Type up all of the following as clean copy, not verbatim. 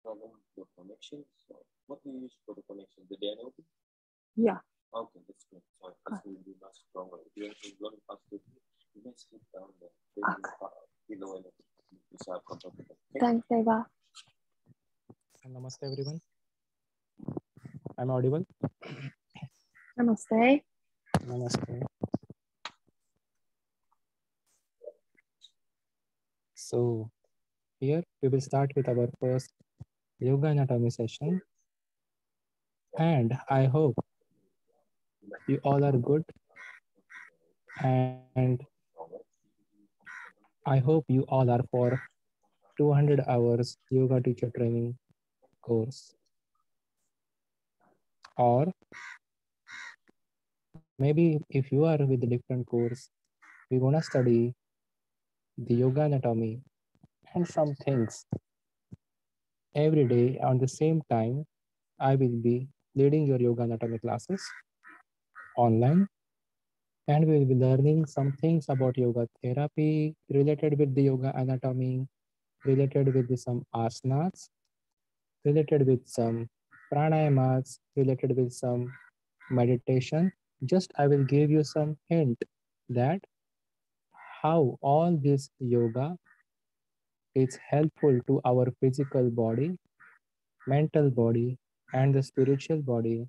problem with the connection. So what do you use for the connection? The DNLP? Yeah. Okay, that's good. So this will be much stronger. If you want to pass it, you can sit down there. Below and it's comfortable. Thanks, Deva. Namaste, everyone. I'm audible? Namaste. Namaste. So, here we will start with our first yoga anatomy session. And I hope you all are good. And I hope you all are for 200 hours yoga teacher training course. Or maybe if you are with a different course, we're gonna study the yoga anatomy and some things every day. On the same time, I will be leading your yoga anatomy classes online, and we will be learning some things about yoga therapy related with the yoga anatomy, related with some asanas, related with some pranayamas, related with some meditation. Just I will give you some hint that how all this yoga is helpful to our physical body, mental body, and the spiritual body.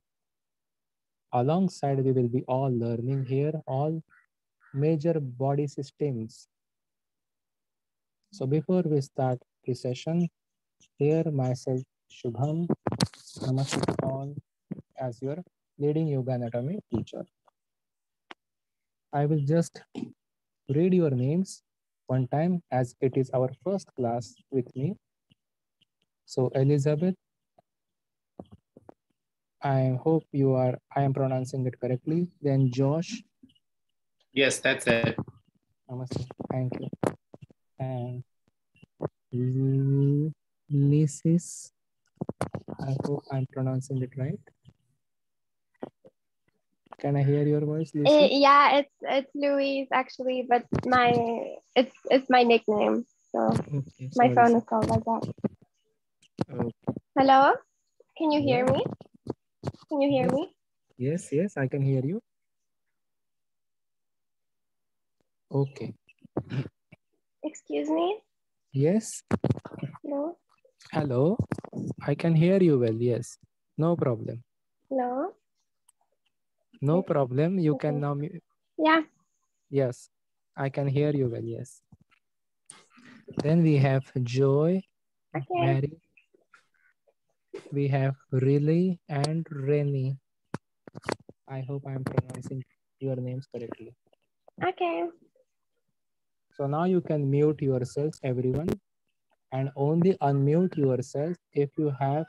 Alongside, we will be all learning here all major body systems. So before we start the session, here myself, Shubham, Namaste all, as your leading yoga anatomy teacher. I will just read your names one time as it is our first class with me. So Elizabeth, I hope I am pronouncing it correctly. Then Josh. Yes, that's it. Namaste. Thank you. And Lysis. I hope I'm pronouncing it right. Can I hear your voice, Lysis? Yeah, it's Louise actually, but it's my nickname. So Okay, my sorry, phone is called like that. Okay. Hello? Can you hear Yeah. me? Can you hear me? Yes, yes, I can hear you. Okay. Excuse me? Yes. No? Hello. I can hear you well. Yes. No problem. No? No Okay. problem. You Okay. can now. Yeah. Yes. I can hear you well. Yes. Then we have Joy, Okay. Mary. We have Riley and Rennie. I hope I'm pronouncing your names correctly. Okay. So now you can mute yourself, everyone, and only unmute yourself if you have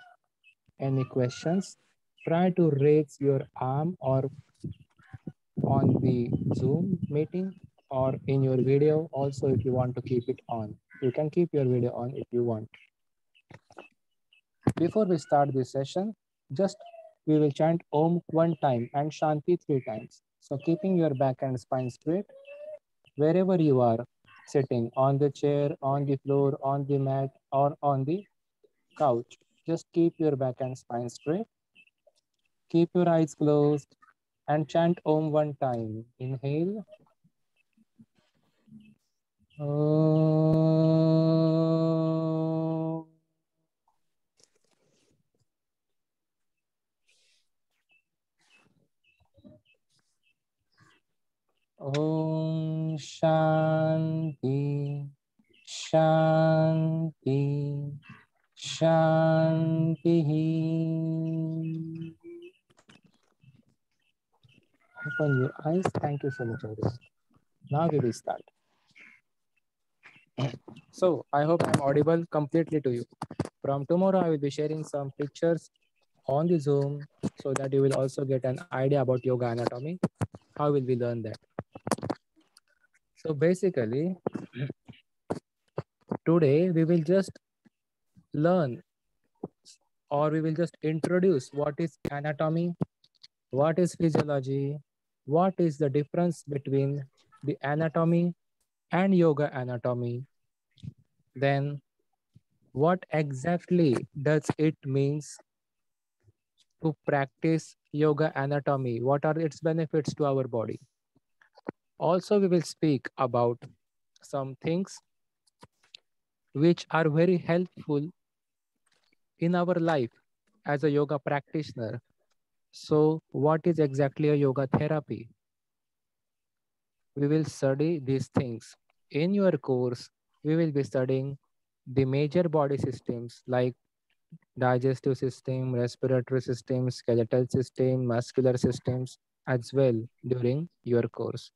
any questions. Try to raise your arm or on the Zoom meeting or in your video. Also, if you want to keep it on, you can keep your video on if you want. Before we start this session, just we will chant Om one time and Shanti 3 times. So keeping your back and spine straight, wherever you are sitting, on the chair, on the floor, on the mat, or on the couch, just keep your back and spine straight. Keep your eyes closed and chant Om one time. Inhale. Om. Om Shanti, Shanti, Shanti. Open your eyes. Thank you so much, everyone. Now we will start. So I hope I'm audible completely to you. From tomorrow, I will be sharing some pictures on the Zoom so that you will also get an idea about yoga anatomy. How will we learn that? So basically, today we will just learn or we will just introduce what is anatomy, what is physiology, what is the difference between the anatomy and yoga anatomy. Then what exactly does it means to practice yoga anatomy? What are its benefits to our body? Also, we will speak about some things which are very helpful in our life as a yoga practitioner. So, what is exactly a yoga therapy? We will study these things. In your course, we will be studying the major body systems like digestive system, respiratory system, skeletal system, muscular systems as well during your course.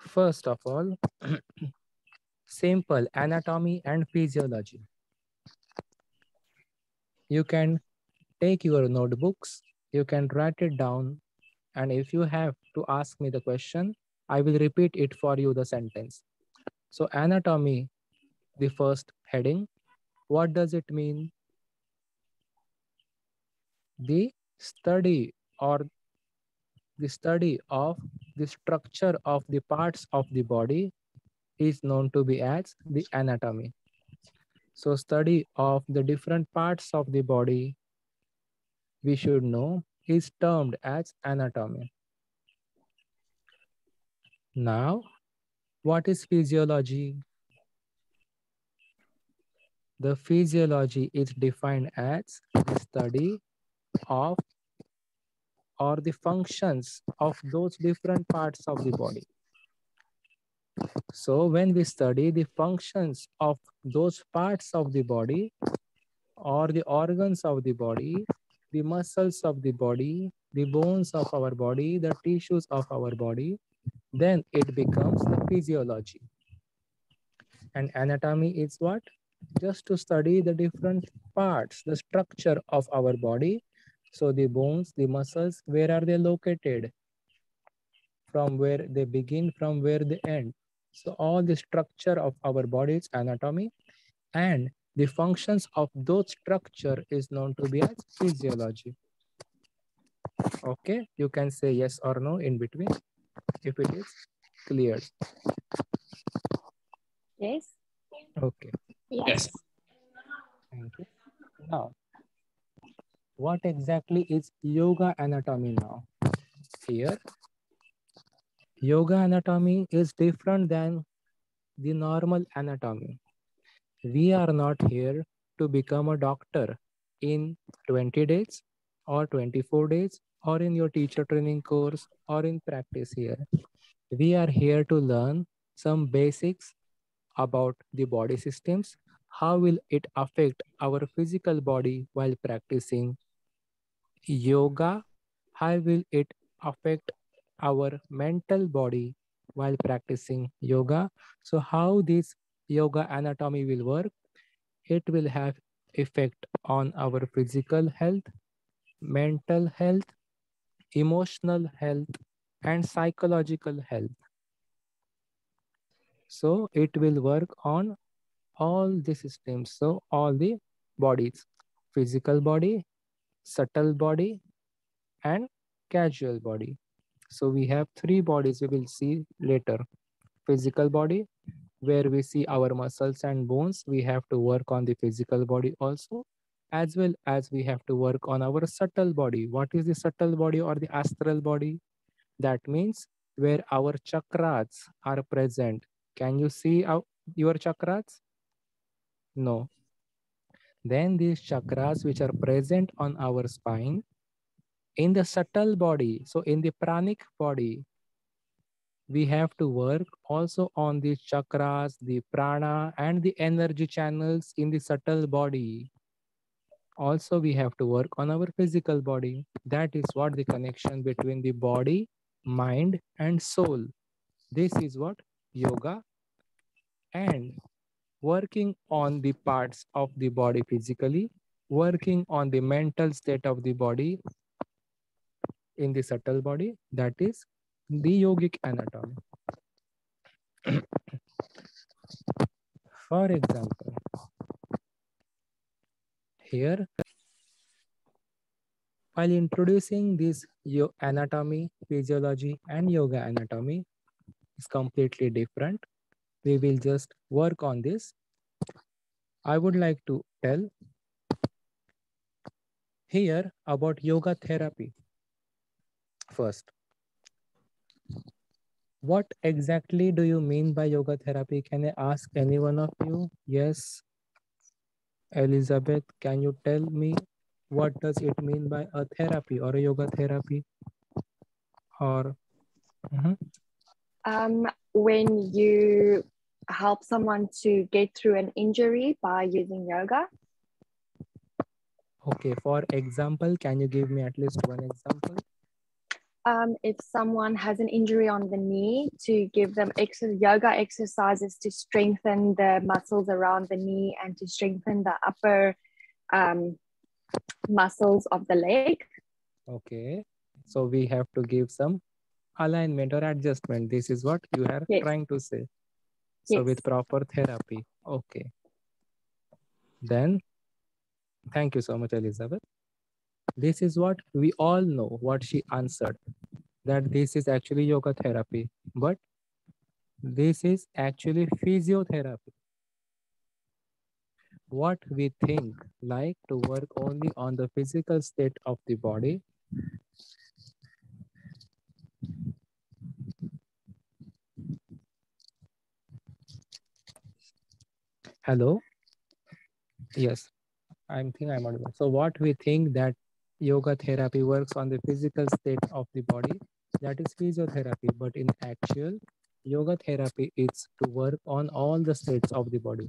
First of all, simple anatomy and physiology. You can take your notebooks, you can write it down, and if you have to ask me the question, I will repeat it for you the sentence. So anatomy, the first heading, what does it mean? The study or the study of the structure of the parts of the body is known to be as the anatomy. So study of the different parts of the body we should know is termed as anatomy. Now, what is physiology? The physiology is defined as the study of or the functions of those different parts of the body. So when we study the functions of those parts of the body or the organs of the body, the muscles of the body, the bones of our body, the tissues of our body, then it becomes the physiology. And anatomy is what? Just to study the different parts, the structure of our body. So the bones, the muscles, where are they located? From where they begin, from where they end. So all the structure of our body is anatomy, and the functions of those structure is known to be as physiology. Okay, you can say yes or no in between if it is clear. Yes. Okay. Yes. Thank you. Now, what exactly is yoga anatomy now? Here, yoga anatomy is different than the normal anatomy. We are not here to become a doctor in 20 days or 24 days or in your teacher training course or in practice here. We are here to learn some basics about the body systems. How will it affect our physical body while practicing yoga? How will it affect our mental body while practicing yoga? So how this yoga anatomy will work? It will have effect on our physical health, mental health, emotional health, and psychological health. So it will work on all the systems. So all the bodies, physical body, subtle body, and casual body. So we have three bodies we will see later. Physical body, where we see our muscles and bones. We have to work on the physical body also, as well as we have to work on our subtle body. What is the subtle body or the astral body? That means where our chakras are present. Can you see your chakras? No. Then these chakras which are present on our spine, in the subtle body, so in the pranic body, we have to work also on the chakras, the prana, and the energy channels in the subtle body. Also, we have to work on our physical body. That is what the connection between the body, mind, and soul. This is what yoga, and working on the parts of the body physically, working on the mental state of the body in the subtle body, that is the yogic anatomy. For example, here, while introducing this anatomy, physiology, and yoga anatomy is completely different. We will just work on this. I would like to tell here about yoga therapy first. What exactly do you mean by yoga therapy? Can I ask any one of you? Yes, Elizabeth, can you tell me what does it mean by a therapy or a yoga therapy? Or When you help someone to get through an injury by using yoga. okay, for example, can you give me at least one example? If someone has an injury on the knee, to give them yoga exercises to strengthen the muscles around the knee and to strengthen the upper muscles of the leg. Okay, so we have to give some alignment or adjustment. This is what you are trying to say. So with proper therapy. Okay. Then, thank you so much, Elizabeth. This is what we all know, what she answered, that this is actually yoga therapy, but this is actually physiotherapy. What we think like to work only on the physical state of the body. Hello? Yes, I'm audible. So what we think that yoga therapy works on the physical state of the body, that is physiotherapy, but in actual, yoga therapy is to work on all the states of the body.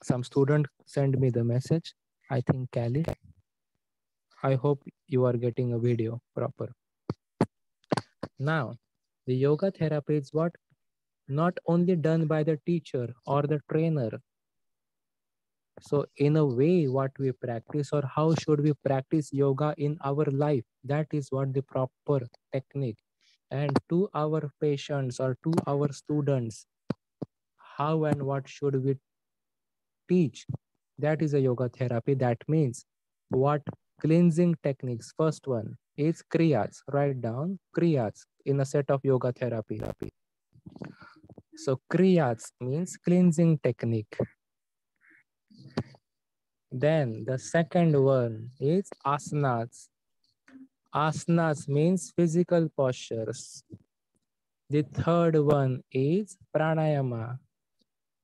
Some student send me the message, I think Cali. I hope you are getting a video proper. Now, the yoga therapy is what? Not only done by the teacher or the trainer. So in a way, what we practice or how should we practice yoga in our life? That is what the proper technique. And to our patients or to our students, how and what should we teach? That is a yoga therapy. That means what cleansing techniques. First one is kriyas. Write down kriyas in a set of yoga therapy. So kriyas means cleansing technique. Then the second one is asanas. Asanas means physical postures. The third one is pranayama.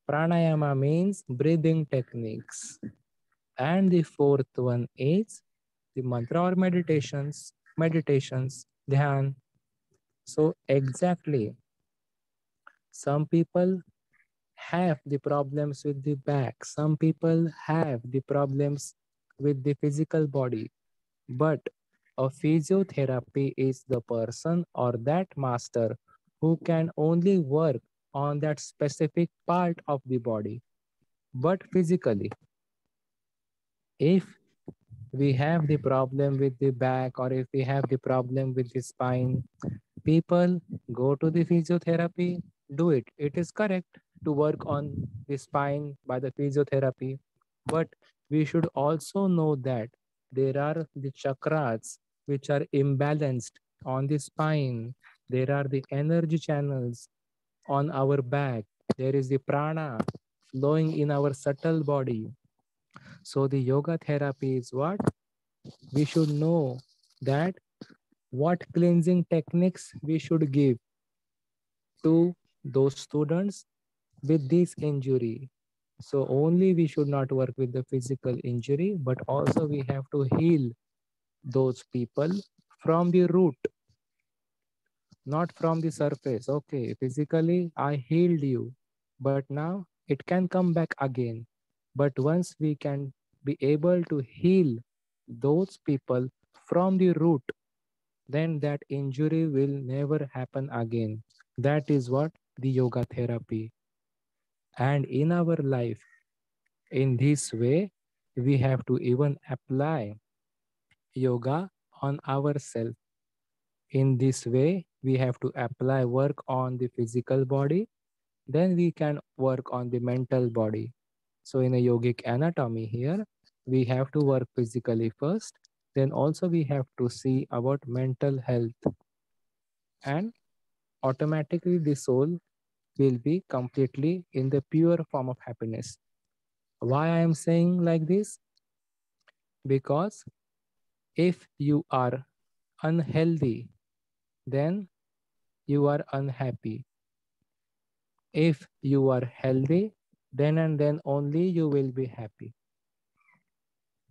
Pranayama means breathing techniques. And the fourth one is the mantra or meditations, dhyan. So exactly, some people have the problems with the back. Some people have the problems with the physical body. But a physiotherapy is the person or that master who can only work on that specific part of the body, but physically. If we have the problem with the back or if we have the problem with the spine, people go to the physiotherapy, do it. It is correct to work on the spine by the physiotherapy. But we should also know that there are the chakras which are imbalanced on the spine. There are the energy channels on our back. There is the prana flowing in our subtle body. So the yoga therapy is what? We should know that what cleansing techniques we should give to those students with this injury. So only we should not work with the physical injury, but also we have to heal those people from the root, not from the surface. Okay, physically I healed you, but now it can come back again. But once we can be able to heal those people from the root, then that injury will never happen again. That is what the yoga therapy. And in our life, in this way, we have to even apply yoga on ourselves. In this way, we have to apply work on the physical body, then we can work on the mental body. So in a yogic anatomy here, we have to work physically first, then also we have to see about mental health. And automatically the soul will be completely in the pure form of happiness. Why I am saying like this? Because if you are unhealthy, then you are unhappy. If you are healthy, then and then only you will be happy.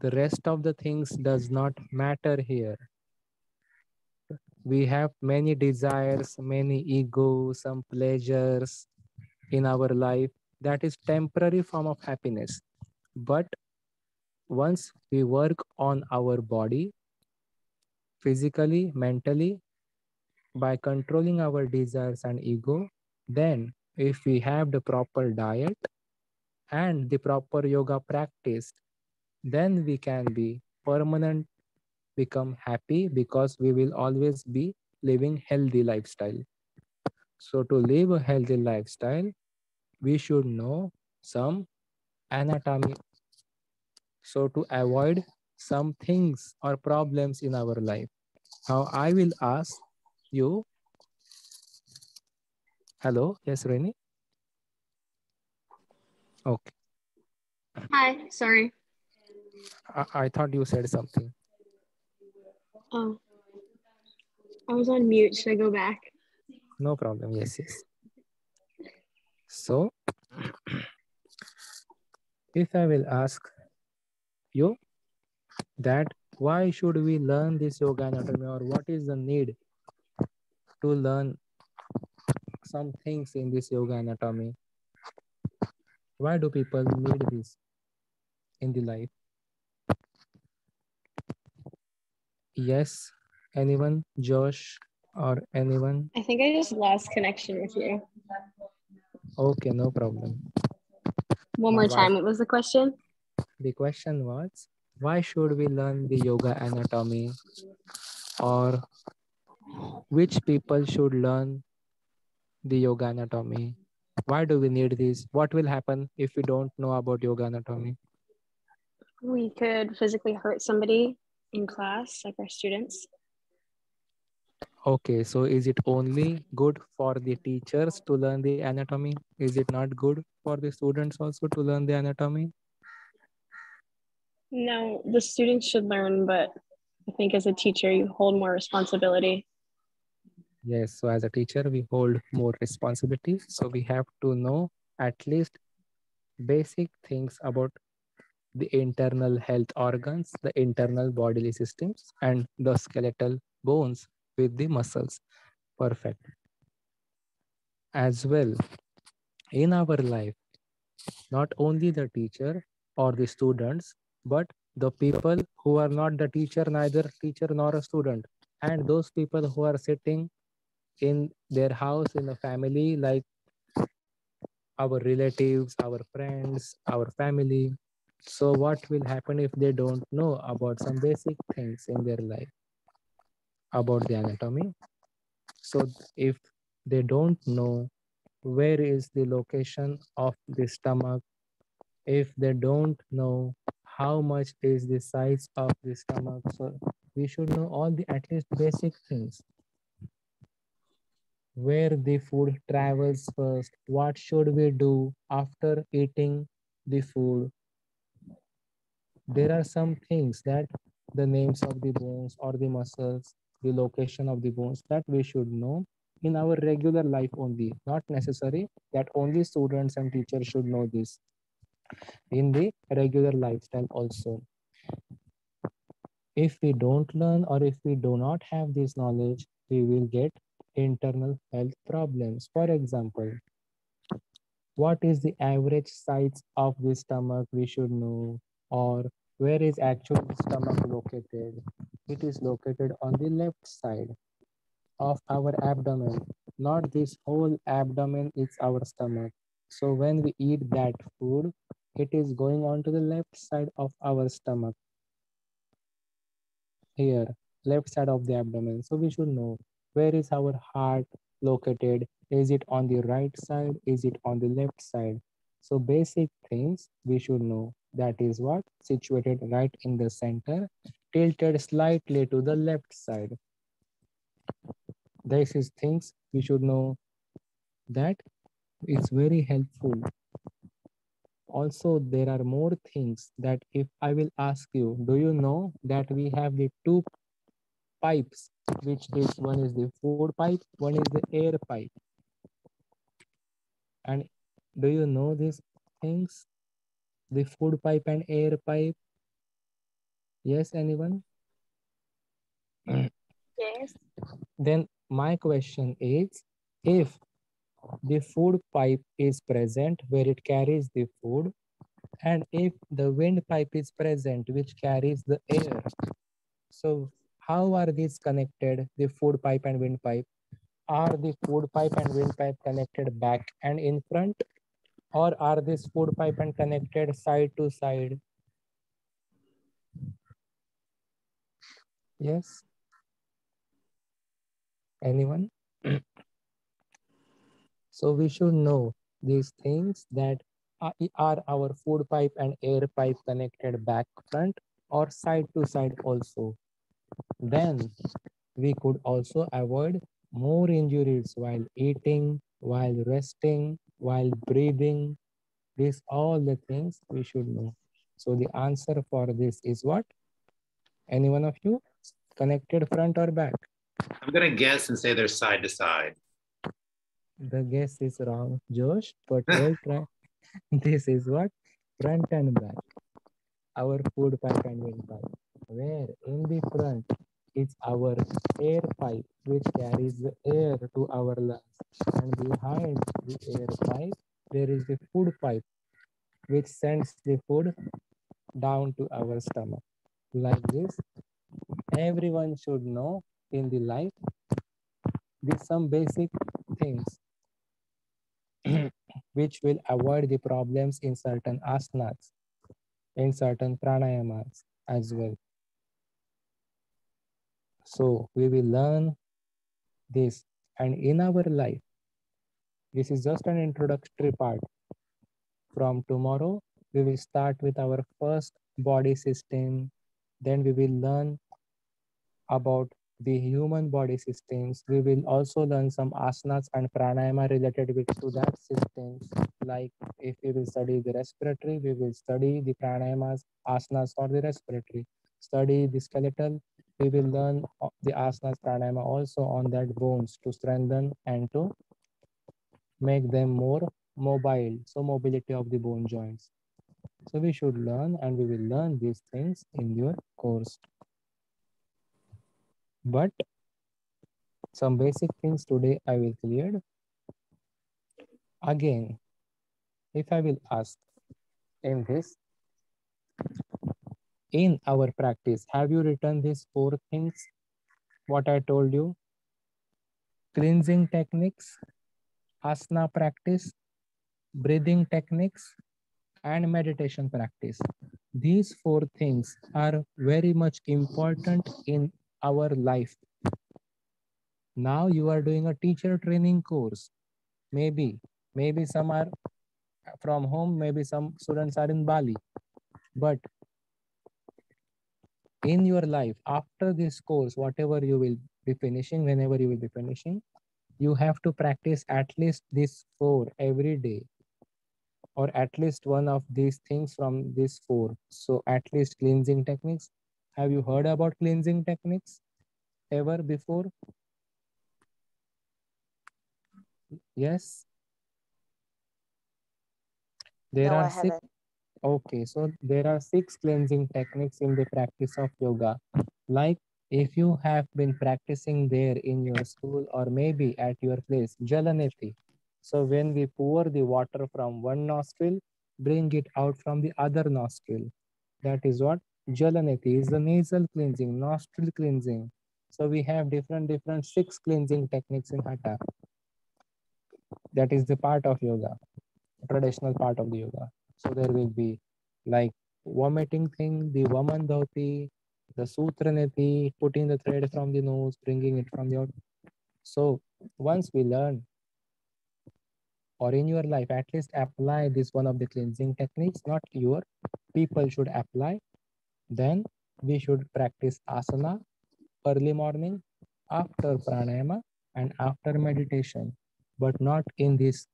The rest of the things does not matter here. We have many desires, many egos, some pleasures in our life. That is temporary form of happiness. But once we work on our body, physically, mentally, by controlling our desires and ego, then if we have the proper diet and the proper yoga practice, then we can be permanent, become happy, because we will always be living healthy lifestyle. So to live a healthy lifestyle, we should know some anatomy. So to avoid some things or problems in our life. Now I will ask you, hello, yes, Reni? Okay. Hi, sorry. I thought you said something. Oh, I was on mute. Should I go back? No problem. Yes, yes. So, if I will ask you that why should we learn this yoga anatomy, or what is the need to learn some things in this yoga anatomy? Why do people need this in the life? Yes, anyone? Josh or anyone? I think I just lost connection with you. Okay, no problem. One more time. What was the question? The question was, why should we learn the yoga anatomy, or which people should learn the yoga anatomy? Why do we need this? What will happen if we don't know about yoga anatomy? We could physically hurt somebody in class, like our students. Okay, so is it only good for the teachers to learn the anatomy? Is it not good for the students also to learn the anatomy? No, the students should learn, but I think as a teacher, you hold more responsibility. Yes, so as a teacher, we hold more responsibility. So we have to know at least basic things about the internal health organs, the internal bodily systems, and the skeletal bones with the muscles. Perfect. As well, in our life, not only the teacher or the students, but the people who are not the teacher, neither teacher nor a student, and those people who are sitting in their house, in a family, like our relatives, our friends, our family. So what will happen if they don't know about some basic things in their life about the anatomy? So if they don't know where is the location of the stomach, if they don't know how much is the size of the stomach, so we should know all the at least basic things. Where the food travels first, what should we do after eating the food? There are some things that the names of the bones or the muscles, the location of the bones, that we should know in our regular life only. Not necessary that only students and teachers should know this. In the regular lifestyle also. If we don't learn, or if we do not have this knowledge, we will get internal health problems. For example, what is the average size of the stomach, we should know, or where is actual stomach located? It is located on the left side of our abdomen. Not this whole abdomen is our stomach. So when we eat that food, it is going on to the left side of our stomach. Here, left side of the abdomen. So we should know, where is our heart located? Is it on the right side? Is it on the left side? So basic things we should know. That is what? Situated right in the center, tilted slightly to the left side. This is things we should know, that it's very helpful Also, there are more things that if I will ask you, do you know that we have the two pipes, which is one is the food pipe, one is the air pipe. And do you know these things? The food pipe and air pipe? Yes, anyone? Yes. Then my question is, if the food pipe is present where it carries the food, and if the wind pipe is present which carries the air, so how are these connected, the food pipe and wind pipe? Are the food pipe and wind pipe connected back and in front, or are this food pipe and connected side to side? Yes, anyone? So we should know these things, that are our food pipe and air pipe connected back, front, or side to side also. Then we could also avoid more injuries while eating, while resting, while breathing. These all the things we should know. So the answer for this is what? Any one of you? Connected front or back? I'm going to guess and say they're side to side. The guess is wrong, Josh, but well try. This is what? Front and back. Our food pipe and wind pipe. Where in the front is our air pipe, which carries the air to our lungs. And behind the air pipe, there is the food pipe, which sends the food down to our stomach. Like this, everyone should know in the life these some basic things which will avoid the problems in certain asanas, in certain pranayamas as well. So we will learn this, and in our life, this is just an introductory part. From tomorrow, we will start with our first body system. Then we will learn about the human body systems. We will also learn some asanas and pranayama related with to that systems. Like if we will study the respiratory, we will study the pranayamas, asanas for the respiratory. Study the skeletal, we will learn the asanas, pranayama also on that bones to strengthen and to make them more mobile. So mobility of the bone joints. So we should learn, and we will learn these things in your course. But some basic things today I will clear. Again, if I will ask in this, in our practice, have you written these 4 things, what I told you? Cleansing techniques, asana practice, breathing techniques, and meditation practice. These 4 things are very much important in our life. Now you are doing a teacher training course. Maybe some are from home, maybe some students are in Bali. But in your life, after this course, whatever you will be finishing, whenever you will be finishing, you have to practice at least these 4 every day, or at least one of these things from these 4. So at least cleansing techniques. Have you heard about cleansing techniques ever before? Yes? There No, are I 6. haven't. Okay, so there are 6 cleansing techniques in the practice of yoga. Like if you have been practicing there in your school or maybe at your place, Jalaneti. So when we pour the water from one nostril, bring it out from the other nostril. That is what Jalaneti is, the nasal cleansing, nostril cleansing. So we have different 6 cleansing techniques in Hatha. That is the part of yoga, traditional part of the yoga. So there will be like vomiting thing, the Vamandhoti, the Sutraneti, putting the thread from the nose, bringing it from the out. So once we learn, or in your life, at least apply this one of the cleansing techniques, not your, people should apply. Then we should practice asana early morning, after pranayama, and after meditation, but not in this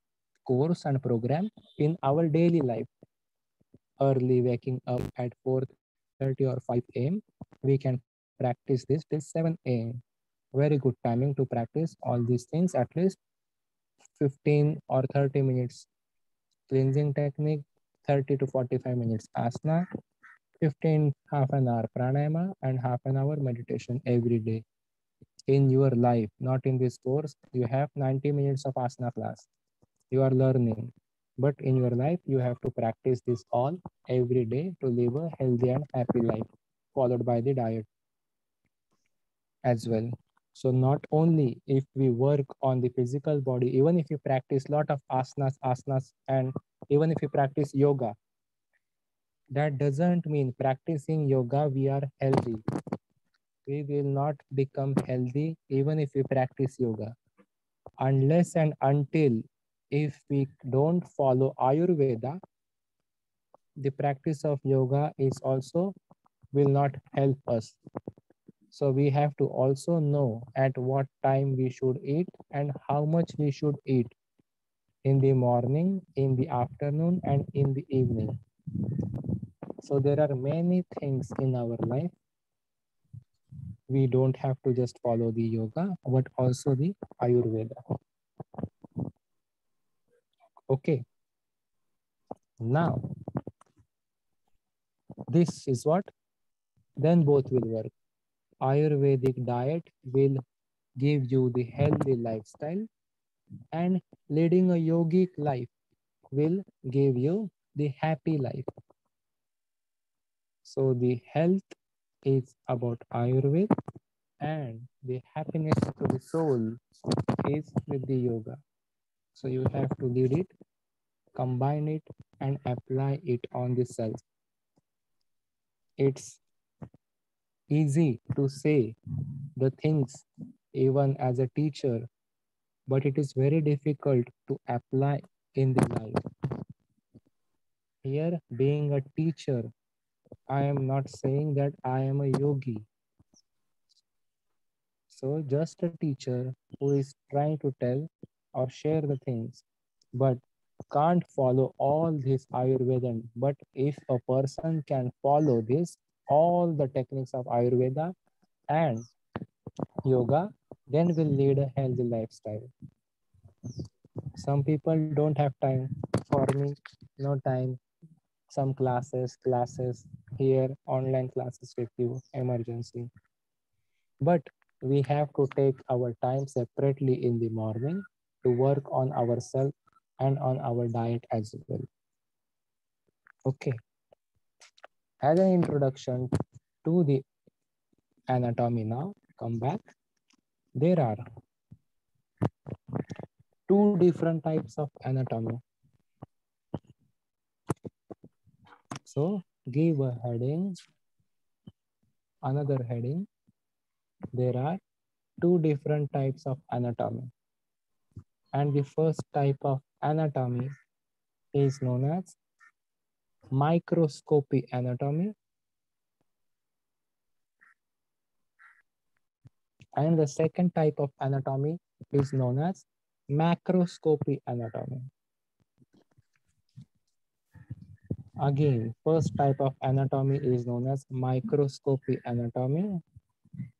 course and program, in our daily life. early waking up at 4:30 or 5 a.m., we can practice this till 7 a.m. Very good timing to practice all these things, at least 15 or 30 minutes cleansing technique, 30 to 45 minutes asana, 15 half an hour pranayama, and half an hour meditation every day. In your life, not in this course, you have 90 minutes of asana class. You are learning. But in your life, you have to practice this all every day to live a healthy and happy life, followed by the diet as well. So not only if we work on the physical body, even if you practice lot of asanas, and even if you practice yoga, that doesn't mean practicing yoga we are healthy. We will not become healthy even if we practice yoga. Unless and until if we don't follow Ayurveda, the practice of yoga is also will not help us. So we have to also know at what time we should eat and how much we should eat in the morning, in the afternoon, and in the evening. So there are many things in our life. We don't have to just follow the yoga, but also the Ayurveda. Okay. Now, this is what? Then both will work. Ayurvedic diet will give you the healthy lifestyle, and leading a yogic life will give you the happy life. So the health is about Ayurveda, and the happiness to the soul is with the yoga. So you have to lead it, combine it, and apply it on the self. It's easy to say the things even as a teacher, but it is very difficult to apply in the life. Here, being a teacher, I am not saying that I am a yogi. So just a teacher who is trying to tell or share the things, but can't follow all this Ayurveda. But if a person can follow this, all the techniques of Ayurveda and yoga, then will lead a healthy lifestyle. Some people don't have time. For me, no time. Some classes here, online classes with you, emergency. But we have to take our time separately in the morning to work on ourselves and on our diet as well. Okay. As an introduction to the anatomy now, come back. There are two different types of anatomy. So give a heading, another heading. There are two different types of anatomy. And the first type of anatomy is known as microscopy anatomy. And the second type of anatomy is known as macroscopy anatomy. Again, first type of anatomy is known as microscopy anatomy,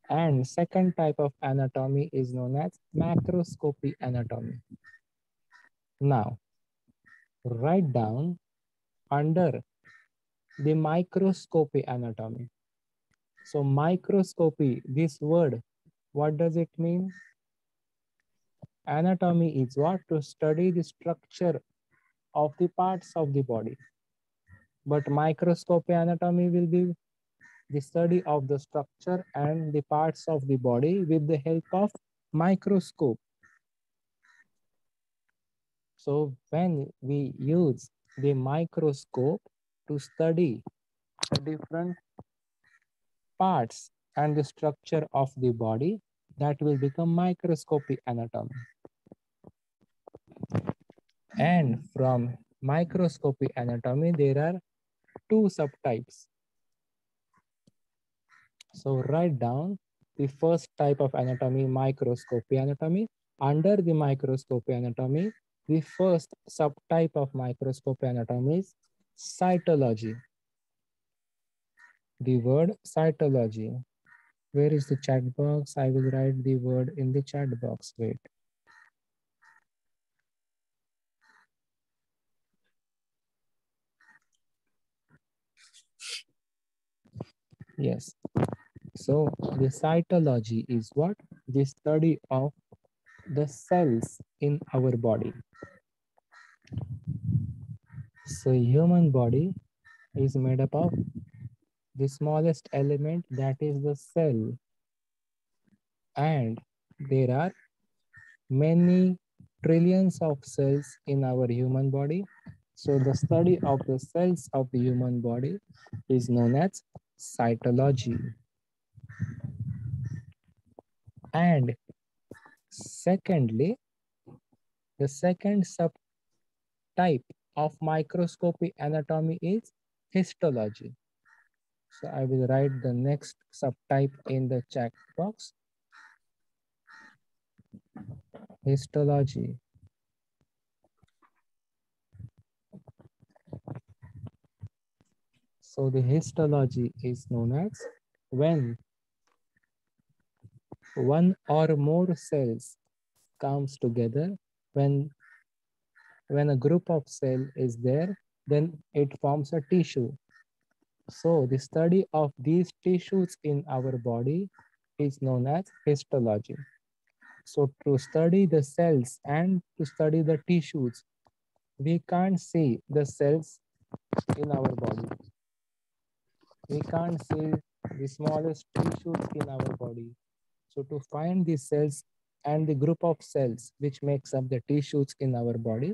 and second type of anatomy is known as macroscopy anatomy. Now, write down under the microscopy anatomy. So microscopy, this word, what does it mean? Anatomy is what? To study the structure of the parts of the body. But microscopy anatomy will be the study of the structure and the parts of the body with the help of microscope. So when we use the microscope to study the different parts and the structure of the body, that will become microscopy anatomy. And from microscopy anatomy, there are two subtypes. So write down the first type of anatomy, microscopy anatomy. Under the microscopy anatomy, the first subtype of microscopy anatomy is Cytology. The word cytology. Where is the chat box? I will write the word in the chat box. Wait. Yes. So the cytology is what? The study of the cells in our body. So human body is made up of the smallest element, that is the cell. And there are many trillions of cells in our human body. So the study of the cells of the human body is known as cytology. And secondly, the second subtype of microscopy anatomy is histology. So I will write the next subtype in the chat box. Histology. So the histology is known as when one or more cells comes together, when a group of cell is there, then it forms a tissue. So the study of these tissues in our body is known as histology. So to study the cells and to study the tissues, we can't see the cells in our body. We can't see the smallest tissues in our body. So to find the cells and the group of cells which makes up the tissues in our body,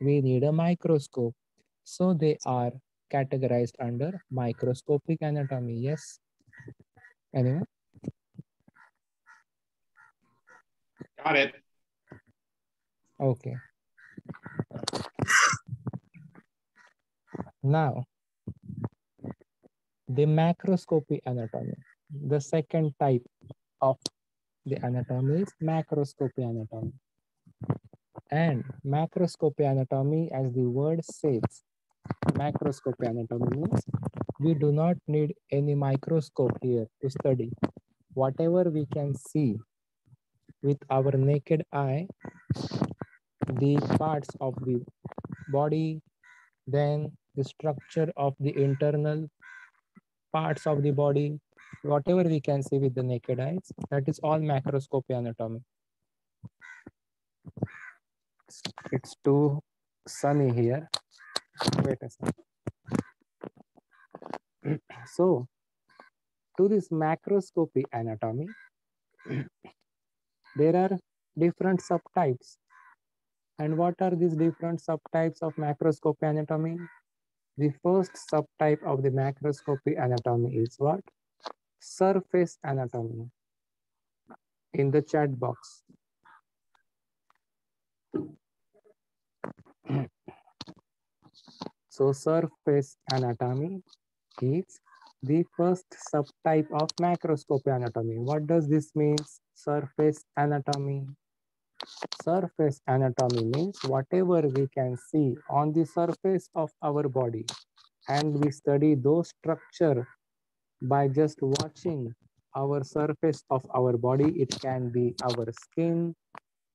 we need a microscope. So they are categorized under microscopic anatomy. Yes? Anyone? Got it. Okay. Now, the macroscopy anatomy. The second type of the anatomy is macroscopy anatomy. And macroscopy anatomy, as the word says, macroscopy anatomy means we do not need any microscope here to study. Whatever we can see with our naked eye, the parts of the body, then the structure of the internal parts of the body, whatever we can see with the naked eyes, that is all macroscopy anatomy. It's too sunny here. Wait a second. So, to this macroscopy anatomy, there are different subtypes. And what are these different subtypes of macroscopy anatomy? The first subtype of the macroscopy anatomy is what? Surface anatomy. In the chat box. So surface anatomy is the first subtype of macroscopy anatomy. What does this mean? Surface anatomy. Surface anatomy means whatever we can see on the surface of our body, and we study those structure by just watching our surface of our body. It can be our skin,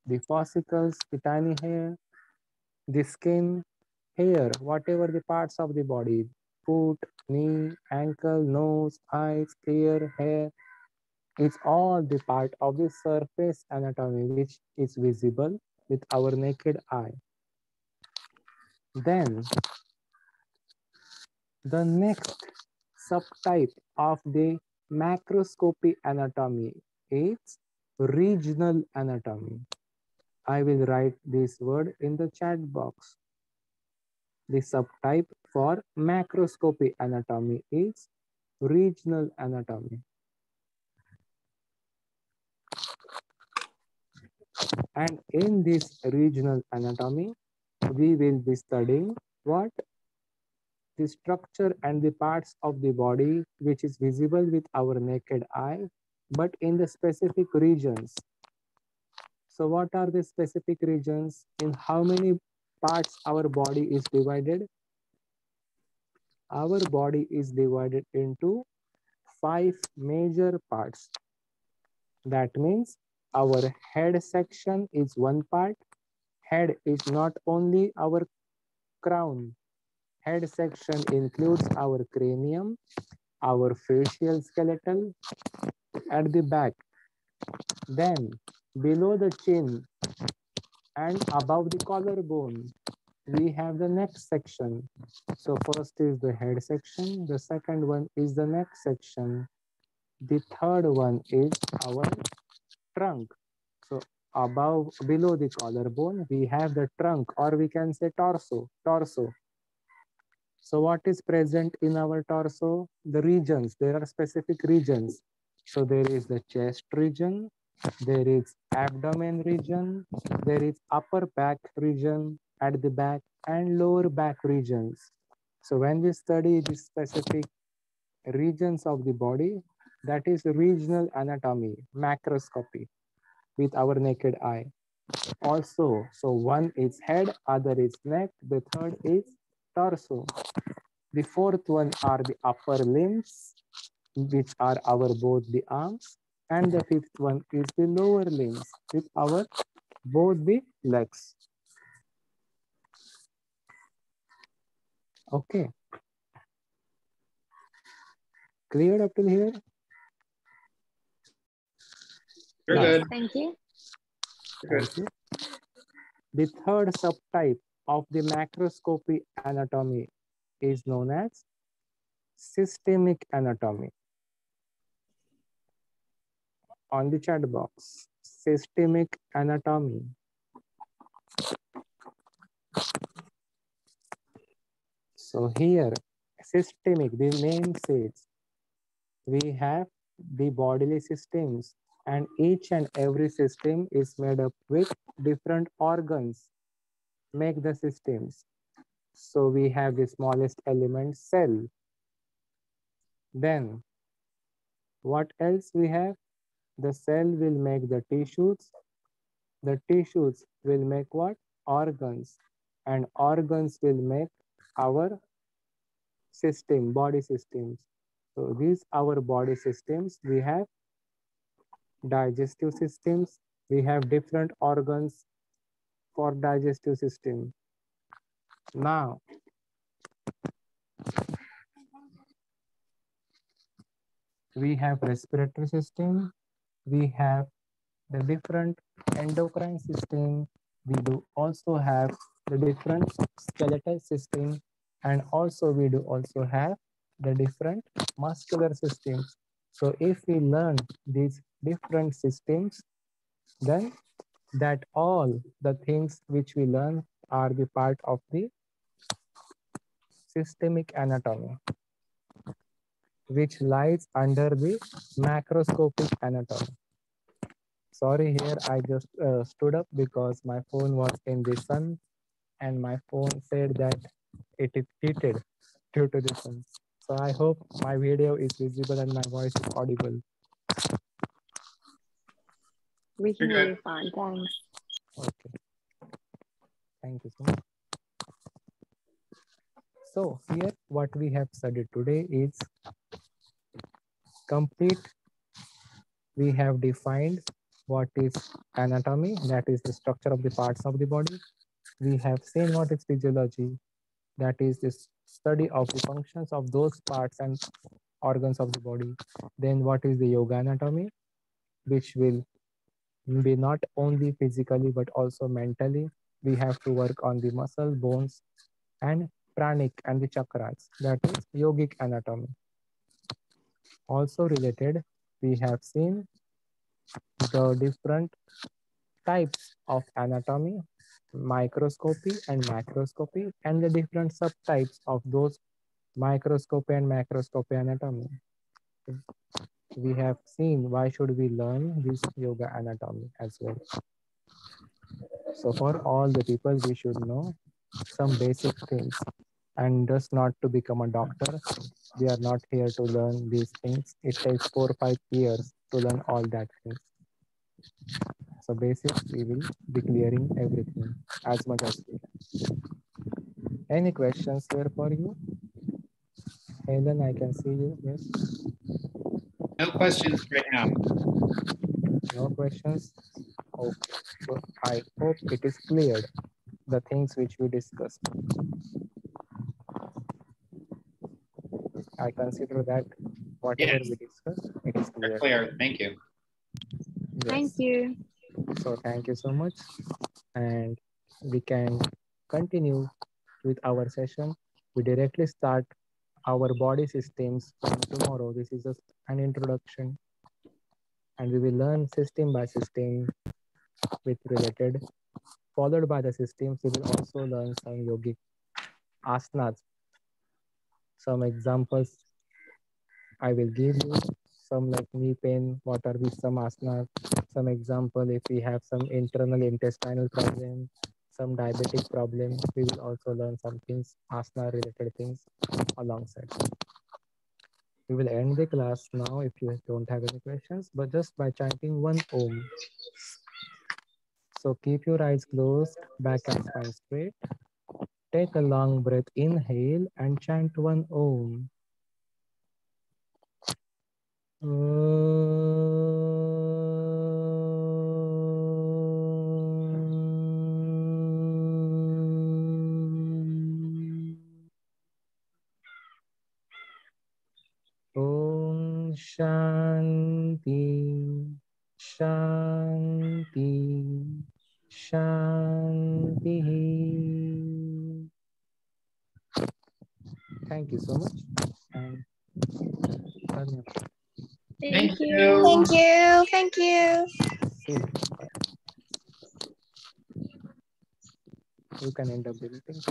the fascicles, the tiny hair, the skin, hair, whatever the parts of the body, foot, knee, ankle, nose, eyes, ear, hair, it's all the part of the surface anatomy which is visible with our naked eye. Then the next subtype of the macroscopy anatomy is regional anatomy. I will write this word in the chat box. The subtype for macroscopy anatomy is regional anatomy. And in this regional anatomy, we will be studying what? The structure and the parts of the body which is visible with our naked eye, but in the specific regions. So what are the specific regions? In how many parts our body is divided? Our body is divided into 5 major parts. That means our head section is one part. Head is not only our crown. Head section includes our cranium, our facial skeleton at the back. Then below the chin and above the collarbone, we have the neck section. So first is the head section. The second one is the neck section. The third one is our trunk. So below the collarbone, we have the trunk, or we can say torso. So what is present in our torso? The regions. There are specific regions. So there is the chest region, there is abdomen region, there is upper back region at the back, and lower back regions. So when we study the specific regions of the body, that is regional anatomy, macroscopy with our naked eye. Also, so one is head, other is neck, the third is torso. The fourth one are the upper limbs, which are our both the arms, and the fifth one is the lower limbs with our both the legs. Okay. Clear up till here? You're Now, good. Thank you. thank you. The third subtype of the macroscopy anatomy is known as systemic anatomy. On the chat box, systemic anatomy. So here, systemic, the name says, we have the bodily systems, and each and every system is made up with different organs, make the systems. So we have the smallest element, cell. Then what else we have? The cell will make the tissues. The tissues will make what? Organs. And organs will make our system, body systems. So these our body systems. We have digestive systems. We have different organs for digestive system. Now, we have respiratory system. We have the different endocrine system. We do also have the different skeletal system, and also we do also have the different muscular systems. So if we learn these different systems, then that all the things which we learn are the part of the systemic anatomy, which lies under the macroscopic anatomy. Sorry, here I just stood up because my phone was in the sun and my phone said that it is heated due to the sun. So I hope my video is visible and my voice is audible. We can You're hear good. you fine, thanks. Okay. Thank you so much. So here what we have studied today is complete. We have defined what is anatomy, that is the structure of the parts of the body. We have seen what is physiology, that is the study of the functions of those parts and organs of the body. Then what is the yoga anatomy, which will be not only physically but also mentally. We have to work on the muscle, bones, and pranic and the chakras, that is yogic anatomy. Also related, we have seen the different types of anatomy, microscopy and macroscopy, and the different subtypes of those microscopy and macroscopy anatomy. We have seen why should we learn this yoga anatomy as well. So for all the people, we should know some basic things, and just not to become a doctor. We are not here to learn these things. It takes 4 or 5 years to learn all that things. So basics, we will be clearing everything as much as we can. Any questions here for you? Helen, I can see you. Yes. No questions right now. No questions. Okay. So I hope it is cleared, the things which we discussed. I consider that whatever Yes, we discussed, it is they're clear. clear. Thank you. Thank Yes. you. So thank you so much. And we can continue with our session. We directly start our body systems from tomorrow. This is just an introduction. And we will learn system by system with related. Followed by the systems, we will also learn some yogic asanas. Some examples I will give you, some like knee pain, what are with some asanas, some example if we have some internal intestinal problem, some diabetic problem, we will also learn some things, asana related things alongside. We will end the class now if you don't have any questions, but just by chanting one Om. So keep your eyes closed, back and spine straight. Take a long breath, inhale and chant one Om. Om Shanti, Shanti, Shanti. Thank you so much. And Thank you. Thank you. Thank you. see you. Bye. You can end up the meeting.